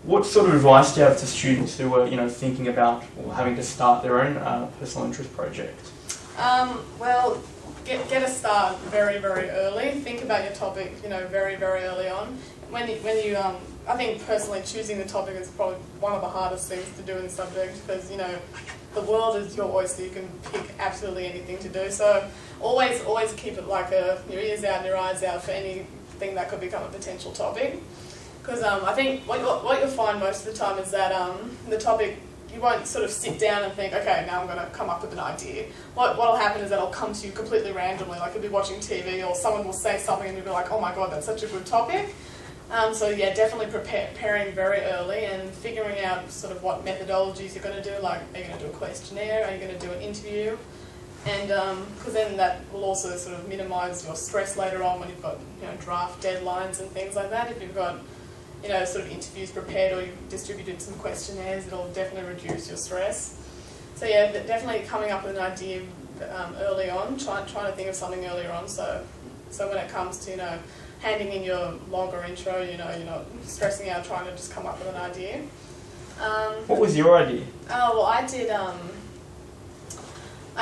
What sort of advice do you have to students who are, thinking about or having to start their own personal interest project? Well, get a start very, very early. Think about your topic, very, very early on. When you I think personally choosing the topic is probably one of the hardest things to do in the subject because, the world is your oyster. You can pick absolutely anything to do. So always keep it like your ears out and your eyes out for anything that could become a potential topic. Because I think what you'll find most of the time is that the topic, you won't sort of sit down and think, okay, now I'm going to come up with an idea. What'll happen is that it'll come to you completely randomly, like you'll be watching TV or someone will say something and you'll be like, oh my god, that's such a good topic. So yeah, definitely preparing very early and figuring out sort of what methodologies you're going to do, like are you going to do a questionnaire, are you going to do an interview? And because then that will also sort of minimise your stress later on when you've got draft deadlines and things like that. If you've got sort of interviews prepared or you've distributed some questionnaires, it'll definitely reduce your stress. So yeah, definitely coming up with an idea early on, trying to think of something earlier on, so when it comes to handing in your log or intro, you're not stressing out trying to just come up with an idea. What was your idea? Oh, well, I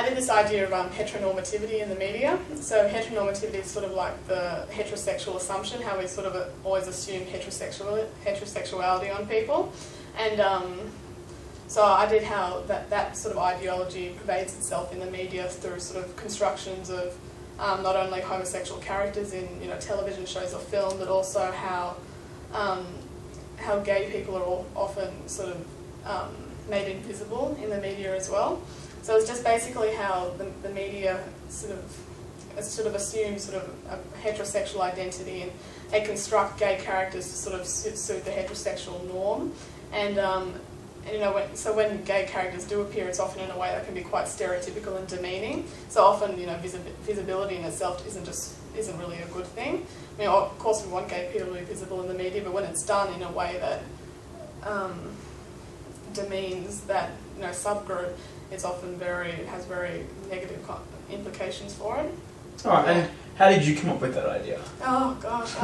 did this idea of heteronormativity in the media. So heteronormativity is sort of like the heterosexual assumption, how we sort of always assume heterosexuality on people. And so I did how that sort of ideology pervades itself in the media through sort of constructions of not only homosexual characters in television shows or film, but also how gay people are often sort of made invisible in the media as well. So it's just basically how the media sort of assumes sort of a heterosexual identity, and they construct gay characters to sort of suit the heterosexual norm. And so when gay characters do appear, it's often in a way that can be quite stereotypical and demeaning. So often, visibility in itself isn't really a good thing. I mean, of course, we want gay people to be visible in the media, but when it's done in a way that demeans that subgroup, it's often has very negative implications for it. All right, and how did you come up with that idea? Oh gosh,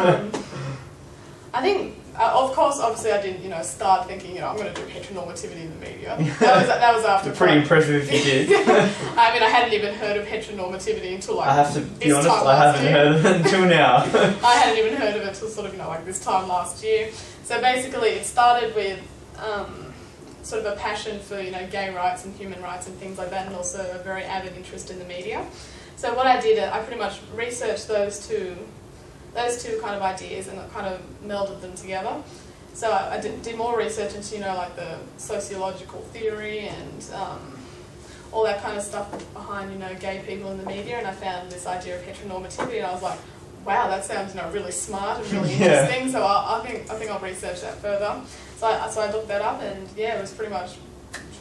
I think, of course, obviously, I didn't, start thinking, I'm going to do heteronormativity in the media. That was after. Pretty impressive if you did. I mean, I hadn't even heard of heteronormativity until I have to be honest, I haven't heard of it until now. I hadn't even heard of it until sort of, like this time last year. So basically, it started with sort of a passion for gay rights and human rights and things like that, and also a very avid interest in the media. So what I did, I pretty much researched those two kind of ideas and kind of melded them together. So I did more research into like the sociological theory and all that kind of stuff behind gay people in the media, and I found this idea of heteronormativity, and I was like, wow, that sounds really smart and really interesting. So I think I'll research that further. So I looked that up, and yeah, it was pretty much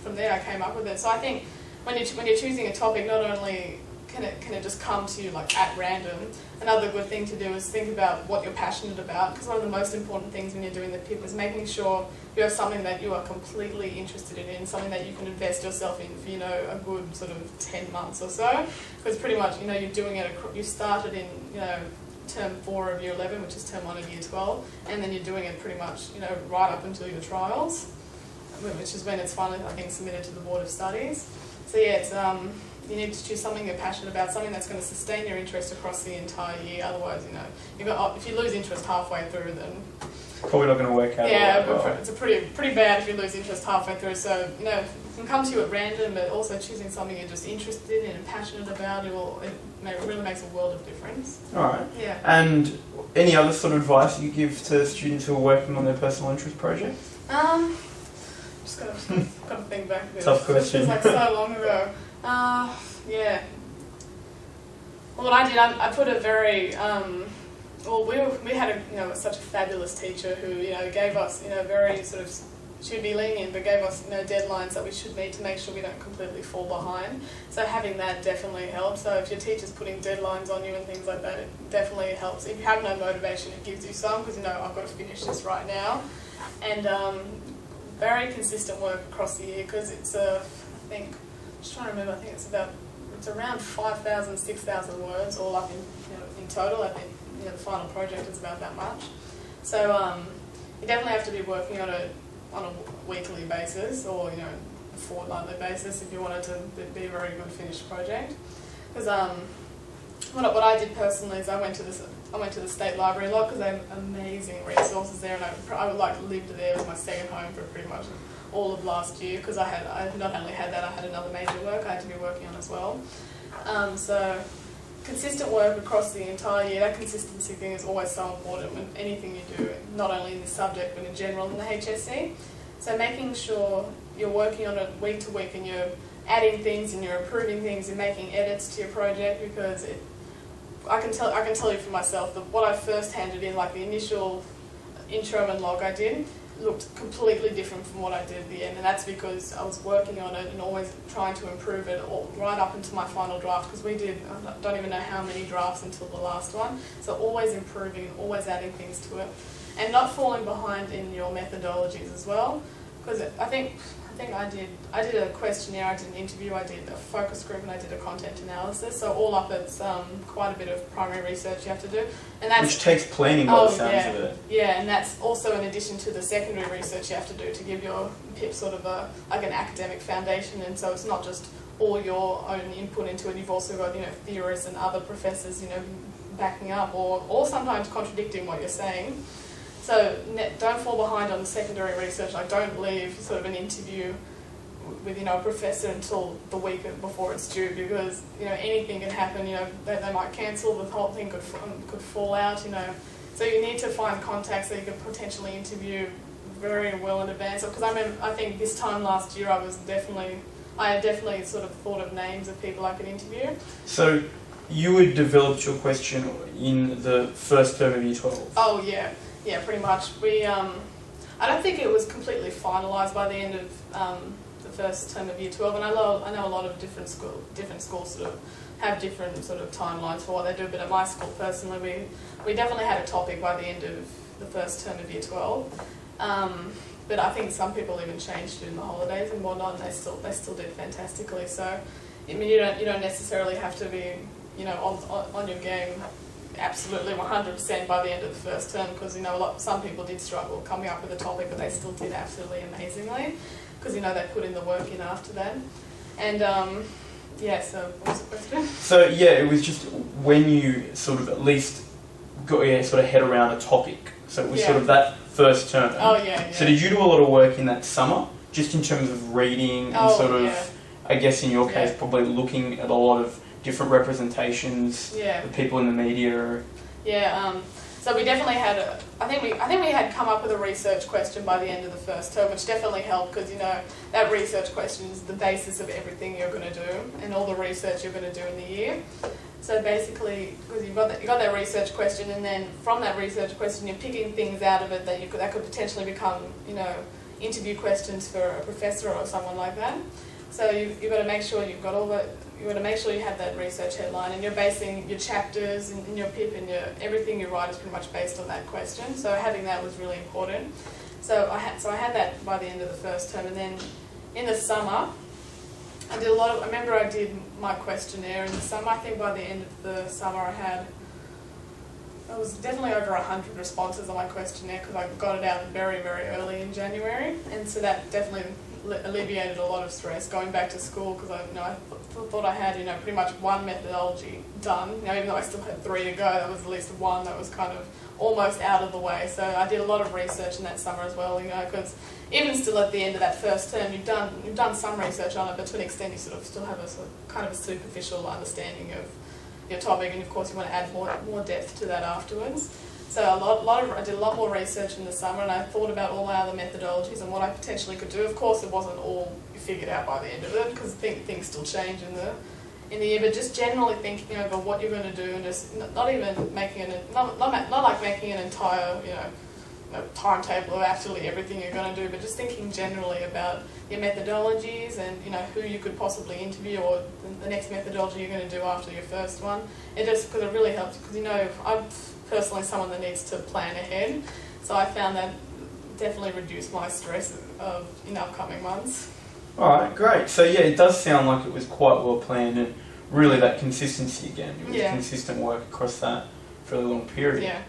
from there I came up with it. So I think when you're choosing a topic, not only can it just come to you like at random, another good thing to do is think about what you're passionate about, because one of the most important things when you're doing the PIP is making sure you have something that you are completely interested in, something that you can invest yourself in for a good sort of 10 months or so, because pretty much you're doing it, you started in term 4 of year 11, which is term 1 of year 12, and then you're doing it pretty much right up until your trials, which is when it's finally, I think, submitted to the Board of Studies. So yeah, it's you need to choose something you're passionate about, something that's going to sustain your interest across the entire year. Otherwise, if you lose interest halfway through, then probably not going to work out. Yeah, it's a pretty bad if you lose interest halfway through. So it can come to you at random, but also choosing something you're just interested in and passionate about, it really makes a world of difference. All right. Yeah. And any other sort of advice you give to students who are working on their personal interest projects? Just got to think back. Tough question. It was like so long ago. Yeah. Well, what I did, I put a very we had such a fabulous teacher who gave us very sort of, she'd be lenient, but gave us deadlines that we should meet to make sure we don't completely fall behind. So having that definitely helps. So if your teacher's putting deadlines on you and things like that, it definitely helps. If you have no motivation, it gives you some, because I've got to finish this right now. And very consistent work across the year, because it's I think it's around 5,000, 6,000 words all up in total. I think the final project is about that much. So you definitely have to be working on it on a weekly basis, or a fortnightly basis if you wanted to be a very good finished project. Because what I did personally is I went to the State Library a lot because they have amazing resources there, and I lived there as my second home for pretty much all of last year, because I not only had that, I had another major work I had to be working on as well. So consistent work across the entire year, that consistency thing is always so important when anything you do, not only in this subject but in general in the HSC. So making sure you're working on it week to week and you're adding things and you're improving things and making edits to your project, because I can tell you for myself that what I first handed in, like the initial intro and log I did, looked completely different from what I did at the end, and that's because I was working on it and always trying to improve it right up into my final draft, because I don't even know how many drafts until the last one, so always improving and always adding things to it, and not falling behind in your methodologies as well, because I think I did a questionnaire, I did an interview, I did a focus group, and I did a content analysis. So all up, it's quite a bit of primary research you have to do, and that's which takes planning by the sounds of it. Yeah, and that's also in addition to the secondary research you have to do to give your PIP sort of like an academic foundation. And so it's not just all your own input into it. You've also got theorists and other professors backing up or sometimes contradicting what you're saying. So don't fall behind on the secondary research. Like, don't leave sort of an interview with a professor until the week before it's due, because anything can happen. They might cancel, the whole thing could fall out. So you need to find contacts that you could potentially interview very well in advance. Because I think this time last year I had definitely sort of thought of names of people I could interview. So you had developed your question in the first term of Year 12. Oh yeah. Yeah, pretty much. I don't think it was completely finalised by the end of the first term of Year 12, and I know a lot of different schools sort of have different sort of timelines for what they do. But at my school, personally, we definitely had a topic by the end of the first term of Year 12. But I think some people even changed it in the holidays and whatnot, and they still did fantastically. So, I mean, you don't necessarily have to be on your game absolutely 100% by the end of the first term, because some people did struggle coming up with a topic, but they still did absolutely amazingly, because they put in the work in after that. And so what was the question? So yeah, it was just when you sort of at least got your sort of head around a topic. So it was sort of that first term. Oh yeah. So did you do a lot of work in that summer, just in terms of reading and I guess in your case probably looking at a lot of different representations, the people in the media? So we definitely had I think we had come up with a research question by the end of the first term, which definitely helped, because that research question is the basis of everything you're going to do and all the research you're going to do in the year. So basically, because you got that research question, and then from that research question you're picking things out of it that could potentially become interview questions for a professor or someone like that. So you've got to make sure you've got you want to make sure you have that research headline, and you're basing your chapters and your PIP and everything you write is pretty much based on that question. So having that was really important. So I had that by the end of the first term, and then in the summer I did I remember I did my questionnaire in the summer. I think by the end of the summer I was definitely over 100 responses on my questionnaire, because I got it out very, very early in January, and so that definitely alleviated a lot of stress going back to school, because I thought I had pretty much one methodology done. Even though I still had 3 to go, that was at least one that was kind of almost out of the way. So I did a lot of research in that summer as well, because even still at the end of that first term, you've done some research on it, but to an extent you sort of still have a sort of kind of a superficial understanding of your topic, and of course you want to add more depth to that afterwards. So I did a lot more research in the summer, and I thought about all my other methodologies and what I potentially could do. Of course, it wasn't all figured out by the end of it, because things still change in the year. But just generally thinking over what you're going to do, and just not even making not like making an entire timetable of absolutely everything you're going to do, but just thinking generally about your methodologies and who you could possibly interview, or the next methodology you're going to do after your first one. Because it really helps, because I'm personally someone that needs to plan ahead, so I found that definitely reduced my stress in upcoming months. Alright, great. So yeah, it does sound like it was quite well planned, and really that consistency again. It was consistent work across that fairly long period. Yeah.